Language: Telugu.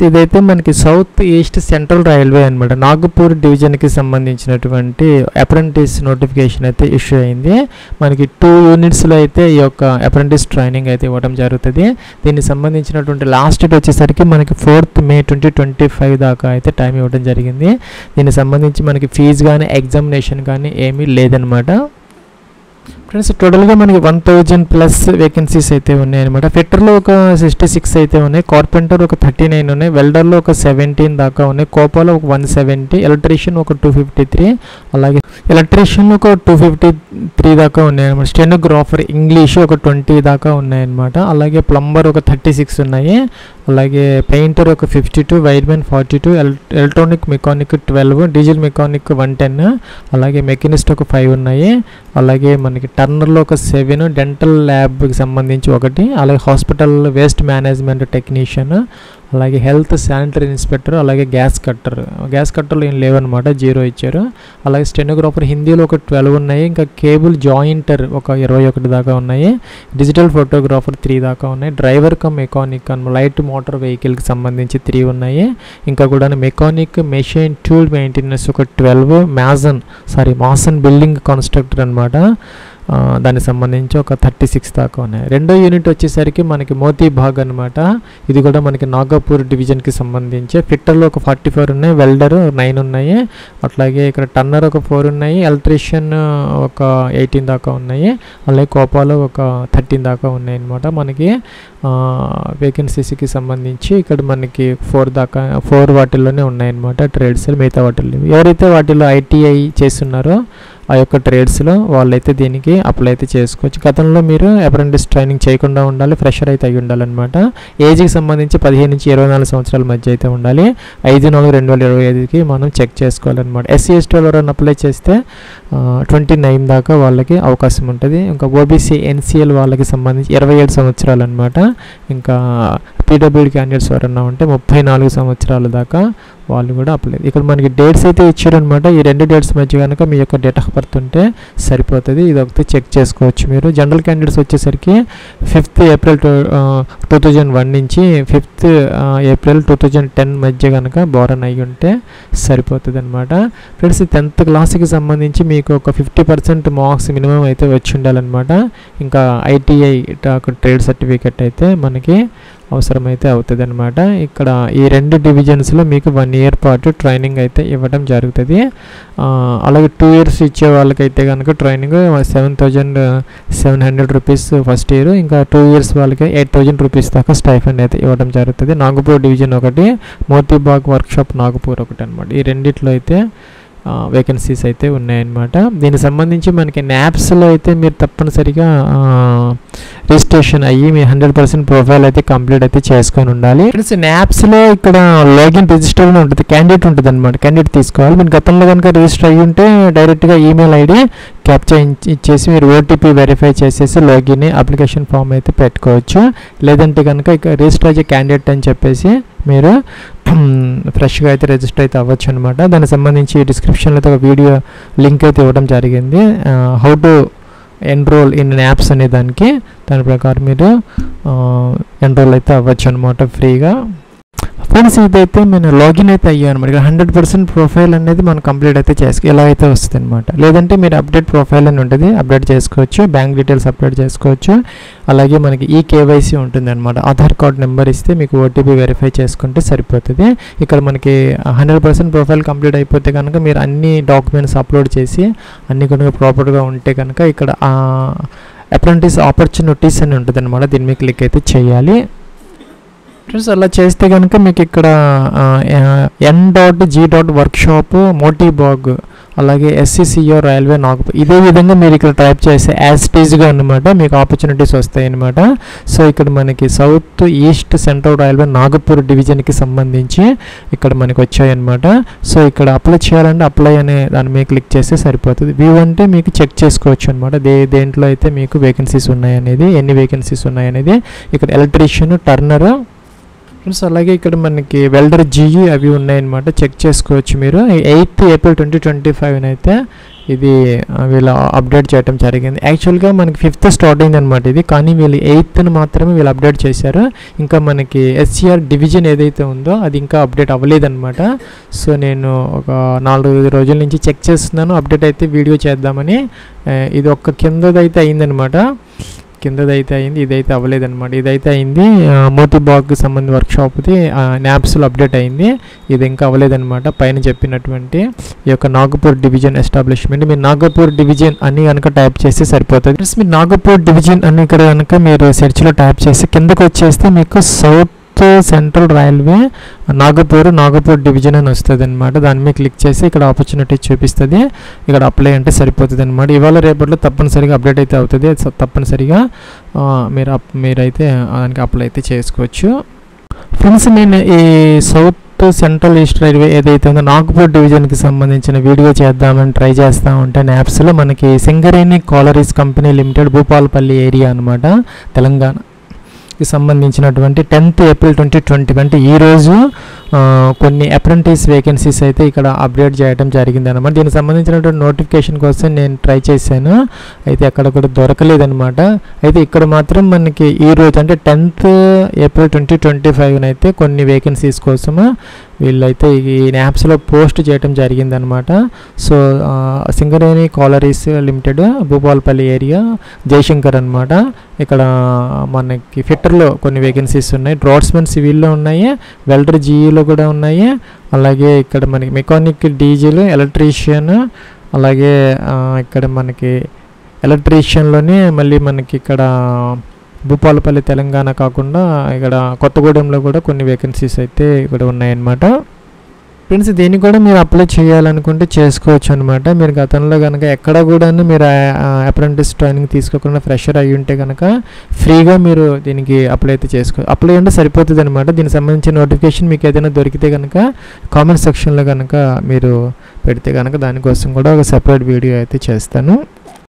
ఫ్రెండ్స్ ఇదైతే మనకి సౌత్ ఈస్ట్ సెంట్రల్ రైల్వే అనమాట, నాగపూర్ డివిజన్కి సంబంధించినటువంటి అప్రెంటిస్ నోటిఫికేషన్ అయితే ఇష్యూ అయింది. మనకి 2 యూనిట్స్లో అయితే ఈ యొక్క అప్రెంటిస్ ట్రైనింగ్ అయితే ఇవ్వడం జరుగుతుంది. దీనికి సంబంధించినటువంటి లాస్ట్ డేట్ వచ్చేసరికి మనకి 4th May 2025 దాకా అయితే టైం ఇవ్వడం జరిగింది. దీనికి సంబంధించి మనకి ఫీజు కానీ ఎగ్జామినేషన్ కానీ ఏమీ లేదనమాట. ఫ్రెండ్స్ టోటల్గా మనకి 1000+ వేకెన్సీస్ అయితే ఉన్నాయన్నమాట. ఫిట్టర్లో ఒక 66 అయితే ఉన్నాయి, కార్పెంటర్ ఒక 39 ఉన్నాయి, వెల్డర్లో ఒక 17 దాకా ఉన్నాయి, కోపాలో ఒక 170, ఎలక్ట్రీషియన్ ఒక 253, అలాగే ఎలక్ట్రీషియన్లో ఒక 253 దాకా ఉన్నాయన్నమాట. స్టెనోగ్రాఫర్ ఇంగ్లీష్ ఒక 20 దాకా ఉన్నాయన్నమాట. అలాగే ప్లంబర్ ఒక 36 ఉన్నాయి, అలాగే పెయింటర్ ఒక 52, wiremen 42, electronic mechanic 12, diesel mechanic 110, అలాగే మెకానిస్ట్ ఒక 5 ఉన్నాయి, అలాగే మనకి టర్నర్లో ఒక 7, డెంటల్ ల్యాబ్కి సంబంధించి 1, అలాగే హాస్పిటల్ వేస్ట్ మేనేజ్మెంట్ టెక్నీషియన్, అలాగే హెల్త్ శానిటరీ ఇన్స్పెక్టర్, అలాగే గ్యాస్ కట్టర్లు ఏం లేవన్నమాట, 0 ఇచ్చారు. అలాగే స్టెనోగ్రాఫర్ హిందీలో ఒక 12 ఉన్నాయి, ఇంకా కేబుల్ జాయింటర్ ఒక 21 దాకా ఉన్నాయి, డిజిటల్ ఫోటోగ్రాఫర్ 3 దాకా ఉన్నాయి, driver cum mechanic light motor వెహికల్కి సంబంధించి 3 ఉన్నాయి, ఇంకా కూడా మెకానిక్ మెషిన్ టూల్ మెయింటెనెన్స్ ఒక 12, మాసన్ బిల్డింగ్ కన్స్ట్రక్టర్ అనమాట, దానికి సంబంధించి ఒక 36 దాకా ఉన్నాయి. రెండో యూనిట్ వచ్చేసరికి మనకి మోతీబాగ్ అనమాట, ఇది కూడా మనకి నాగపూర్ డివిజన్కి సంబంధించి. ఫిట్టర్లో ఒక 44 ఉన్నాయి, వెల్డర్ 9 ఉన్నాయి, అట్లాగే ఇక్కడ టర్నర్ ఒక 4 ఉన్నాయి, ఎలక్ట్రీషియన్ ఒక 18 దాకా ఉన్నాయి, అలాగే కోపాలో ఒక 13 దాకా ఉన్నాయి అనమాట. మనకి వేకెన్సీస్కి సంబంధించి ఇక్కడ మనకి 4 వాటిల్లోనే ఉన్నాయన్నమాట ట్రేడ్స్. మిగతా వాటిల్లో ఎవరైతే వాటిలో ITI చేస్తున్నారో ఆ యొక్క ట్రేడ్స్లో వాళ్ళైతే దీనికి అప్లై అయితే చేసుకోవచ్చు. గతంలో మీరు అప్రెంటిస్ ట్రైనింగ్ చేయకుండా ఉండాలి, ఫ్రెషర్ అయితే అయ్యి ఉండాలన్నమాట. ఏజ్కి సంబంధించి 15 నుంచి 24 సంవత్సరాల మధ్య అయితే ఉండాలి. 5/4/2025కి మనం చెక్ చేసుకోవాలన్నమాట. SC ST ఎవరైనా అప్లై చేస్తే 29 దాకా వాళ్ళకి అవకాశం ఉంటుంది. ఇంకా OBC NCL వాళ్ళకి సంబంధించి 27 సంవత్సరాలు అనమాట. ఇంకా PWD క్యాండిడేట్స్ ఎవరన్నా ఉంటే 34 సంవత్సరాల దాకా వాళ్ళు కూడా అప్లై. ఇక్కడ మనకి డేట్స్ అయితే ఇచ్చారనమాట. ఈ 2 డేట్స్ మధ్య కనుక మీ యొక్క డేట్ ఆఫ్ బర్త్ ఉంటే సరిపోతుంది. ఇది ఒకటి చెక్ చేసుకోవచ్చు మీరు. జనరల్ క్యాండిడేట్స్ వచ్చేసరికి 5th April 2001 నుంచి 5th April 2010 మధ్య కనుక బోరన్ అయ్యి ఉంటే సరిపోతుంది అనమాట. ఫ్రెండ్స్ 10th క్లాస్కి సంబంధించి మీకు ఒక 50% మార్క్స్ మినిమం అయితే వచ్చి ఉండాలన్నమాట. ఇంకా ITI ట్రేడ్ సర్టిఫికెట్ అయితే మనకి అవసరమైతే అవుతుంది అనమాట. ఇక్కడ ఈ 2 డివిజన్స్లో మీకు 1 year పాటు ట్రైనింగ్ అయితే ఇవ్వడం జరుగుతుంది. అలాగే 2 years ఇచ్చే వాళ్ళకైతే కనుక ట్రైనింగ్ 7,700 రూపీస్ ఫస్ట్ ఇయర్, ఇంకా 2 years వాళ్ళకి 8,000 రూపీస్ దాకా స్టైఫండ్ అయితే ఇవ్వడం జరుగుతుంది. నాగపూర్ డివిజన్ ఒకటి, మోతీబాగ్ వర్క్షాప్ నాగపూర్ ఒకటి అనమాట. ఈ రెండిట్లో అయితే వేకెన్సీస్ అయితే ఉన్నాయన్నమాట. దీనికి సంబంధించి మనకి NAPSలో అయితే మీరు తప్పనిసరిగా రిజిస్ట్రేషన్ అయ్యి మీ 100% ప్రొఫైల్ అయితే కంప్లీట్ అయితే చేసుకొని ఉండాలి. ఫ్రెండ్స్ NAPSలో ఇక్కడ లాగిన్ రిజిస్టర్ ఉంటుంది, క్యాండిడేట్ ఉంటుంది అనమాట. క్యాండిడేట్ తీసుకోవాలి. మీరు గతంలో కనుక రిజిస్టర్ అయ్యి ఉంటే డైరెక్ట్గా ఈమెయిల్ ID క్యాప్చా ఇచ్చేసి మీరు OTP వెరిఫై చేసేసి లాగిన్ అప్లికేషన్ ఫామ్ అయితే పెట్టుకోవచ్చు. లేదంటే కనుక ఇక రిజిస్టర్ అయ్యే క్యాండిడేట్ అని చెప్పేసి మీరు ఫ్రెష్గా అయితే రిజిస్టర్ అయితే అవ్వచ్చు అనమాట. దానికి సంబంధించి డిస్క్రిప్షన్లో ఒక వీడియో లింక్ అయితే ఇవ్వడం జరిగింది, how to enrol in NAPS అనే దాని ప్రకారం మీరు ఎన్రోల్ అయితే అవ్వచ్చు అనమాట ఫ్రీగా. ఫ్రెండ్స్ ఇదైతే నేను లాగిన్ అయితే అయ్యాను అనమాట. 100% ప్రొఫైల్ అనేది మనం కంప్లీట్ అయితే ఇలా అయితే వస్తుంది అనమాట. లేదంటే మీరు అప్డేట్ ప్రొఫైల్ అని ఉంటుంది, అప్డేట్ చేసుకోవచ్చు, బ్యాంక్ డీటెయిల్స్ అప్డేట్ చేసుకోవచ్చు. అలాగే మనకి KYC ఉంటుంది అనమాట. ఆధార్ కార్డ్ నెంబర్ ఇస్తే మీకు OTP వెరిఫై చేసుకుంటే సరిపోతుంది. ఇక్కడ మనకి 100% ప్రొఫైల్ కంప్లీట్ అయిపోతే కనుక మీరు అన్ని డాక్యుమెంట్స్ అప్లోడ్ చేసి అన్ని కనుక ప్రాపర్గా ఉంటే కనుక ఇక్కడ అప్రెంటిస్ ఆపర్చునిటీస్ అని ఉంటుంది అనమాట. దీని మీద క్లిక్ అయితే చేయాలి. ఫ్రెండ్స్ అలా చేస్తే కనుక మీకు ఇక్కడ N.G.వర్క్షాప్ మోతీబాగ్, అలాగే SCCO రైల్వే నాగపూర్, ఇదే విధంగా మీరు ఇక్కడ టైప్ చేస్తే యాజ్ టీజ్గా అనమాట మీకు ఆపర్చునిటీస్ వస్తాయి అనమాట. సో ఇక్కడ మనకి south east central railway Nagpur డివిజన్కి సంబంధించి ఇక్కడ మనకి వచ్చాయన్నమాట. సో ఇక్కడ అప్లై చేయాలంటే అప్లై అనే దాని మీద క్లిక్ చేస్తే సరిపోతుంది. వ్యూ అంటే మీకు చెక్ చేసుకోవచ్చు అనమాట. దేంట్లో అయితే మీకు వేకెన్సీస్ ఉన్నాయనేది, ఎన్ని వేకెన్సీస్ ఉన్నాయనేది. ఇక్కడ ఎలక్ట్రీషియన్, టర్నర్ ఫ్రెండ్స్, అలాగే ఇక్కడ మనకి వెల్డర్ GE అవి ఉన్నాయన్నమాట. చెక్ చేసుకోవచ్చు మీరు. 8th April 2025 అయితే ఇది వీళ్ళు అప్డేట్ చేయడం జరిగింది. యాక్చువల్గా మనకి 5th స్టార్ట్ అయింది అనమాట ఇది, కానీ వీళ్ళు 8th మాత్రమే వీళ్ళు అప్డేట్ చేశారు. ఇంకా మనకి ఎస్సీఆర్ డివిజన్ ఏదైతే ఉందో అది ఇంకా అప్డేట్ అవ్వలేదన్నమాట. సో నేను ఒక 4 రోజుల నుంచి చెక్ చేస్తున్నాను, అప్డేట్ అయితే వీడియో చేద్దామని. ఇది ఒక్క కిందదైతే అయిందనమాట, కిందదైతే అయింది, ఇదైతే అవ్వలేదన్నమాట. ఇదైతే అయింది మోతీబాగ్కి సంబంధించిన వర్క్షాప్ది న్యాప్స్లో అప్డేట్ అయింది, ఇది ఇంకా అవ్వలేదన్నమాట. పైన చెప్పినటువంటి ఈ యొక్క నాగపూర్ డివిజన్ ఎస్టాబ్లిష్మెంట్, మీరు నాగపూర్ డివిజన్ అని కనుక టైప్ చేస్తే సరిపోతుంది. ప్లస్ మీరు నాగపూర్ డివిజన్ అని ఇక్కడ కనుక మీరు సెర్చ్లో టైప్ చేసి కిందకు వచ్చేస్తే మీకు south central railway Nagpur division అని వస్తుంది అనమాట. దాని మీద క్లిక్ చేసి ఇక్కడ ఆపర్చునిటీ చూపిస్తుంది, ఇక్కడ అప్లై అంటే సరిపోతుంది అనమాట. ఇవాళ రేపట్లో తప్పనిసరిగా అప్డేట్ అయితే అవుతుంది, తప్పనిసరిగా మీరైతే దానికి అప్లై అయితే చేసుకోవచ్చు. ఫ్రెండ్స్, నేను ఈ సౌత్ సెంట్రల్ ఈస్ట్ రైల్వే ఏదైతే ఉందో నాగపూర్ డివిజన్కి సంబంధించిన వీడియో చేద్దామని ట్రై చేస్తూ ఉంటే యాప్స్లో మనకి Singareni collieries company limited Bhupalpalli area అనమాట, తెలంగాణకి సంబంధించినటువంటి 10th ఏప్రిల్ 2020 అంటే ఈరోజు కొన్ని అప్రెంటిస్ వేకెన్సీస్ అయితే ఇక్కడ అప్డేట్ చేయడం జరిగింది అనమాట. దీనికి సంబంధించినటువంటి నోటిఫికేషన్ కోసం నేను ట్రై చేశాను, అయితే అక్కడ కూడా దొరకలేదనమాట. అయితే ఇక్కడ మాత్రం మనకి ఈరోజు అంటే 10th ఏప్రిల్ 2025 అయితే కొన్ని వేకెన్సీస్ కోసము వీళ్ళైతే ఈ యాప్స్లో పోస్ట్ చేయడం జరిగిందనమాట. So Singareni collieries limited Bhupalpalli area Jayashankar అనమాట. ఇక్కడ మనకి ఫిట్టర్లో కొన్ని వేకెన్సీస్ ఉన్నాయి, డ్రాట్స్మెన్ సివిల్లో ఉన్నాయి, వెల్డర్ జీఈలో కూడా ఉన్నాయి, అలాగే ఇక్కడ మనకి మెకానిక్ డీజిల్, ఎలక్ట్రీషియన్, అలాగే ఇక్కడ మనకి ఎలక్ట్రీషియన్లోనే మళ్ళీ మనకి ఇక్కడ భూపాలపల్లి తెలంగాణ కాకుండా ఇక్కడ కొత్తగూడెంలో కూడా కొన్ని వేకెన్సీస్ అయితే ఇక్కడ ఉన్నాయన్నమాట. ఫ్రెండ్స్, దీన్ని కూడా మీరు అప్లై చేయాలనుకుంటే చేసుకోవచ్చు అనమాట. మీరు గతంలో కనుక ఎక్కడ కూడా మీరు అప్రెంటిస్ ట్రైనింగ్ తీసుకోకుండా ఫ్రెషర్ అయ్యి ఉంటే కనుక ఫ్రీగా మీరు దీనికి అప్లై అయితే అప్లై అంటే సరిపోతుంది అనమాట. దీనికి సంబంధించిన నోటిఫికేషన్ మీకు ఏదైనా దొరికితే కనుక కామెంట్ సెక్షన్లో కనుక మీరు పెడితే కనుక దానికోసం కూడా ఒక సెపరేట్ వీడియో అయితే చేస్తాను.